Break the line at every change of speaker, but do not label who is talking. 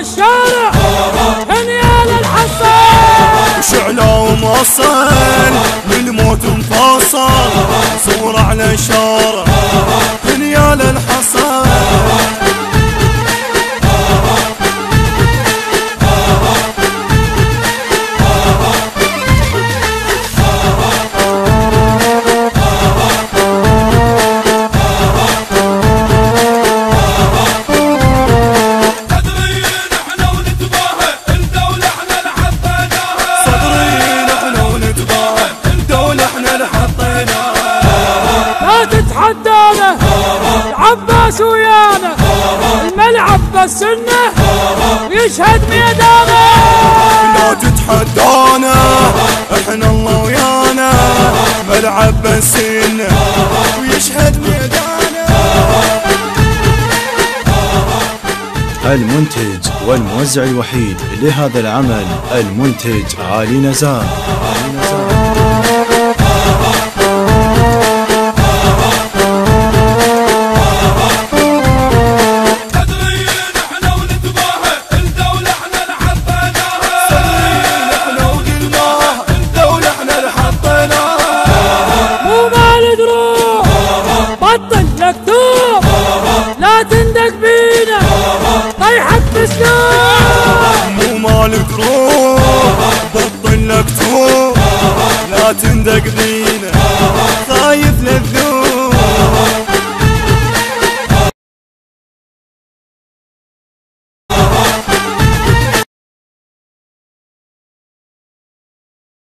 الشارع هنيال الحصان
وشعله وموصل للموت مفصل صور على الشارع هنيال الحصان
عباس ويانا الملعب بالسنة ويشهد ميدانا
لا تتحدانا احنا الله ويانا ملعب بالسنة ويشهد ميدانا.
المنتج والموزع الوحيد لهذا العمل المنتج علي نزار.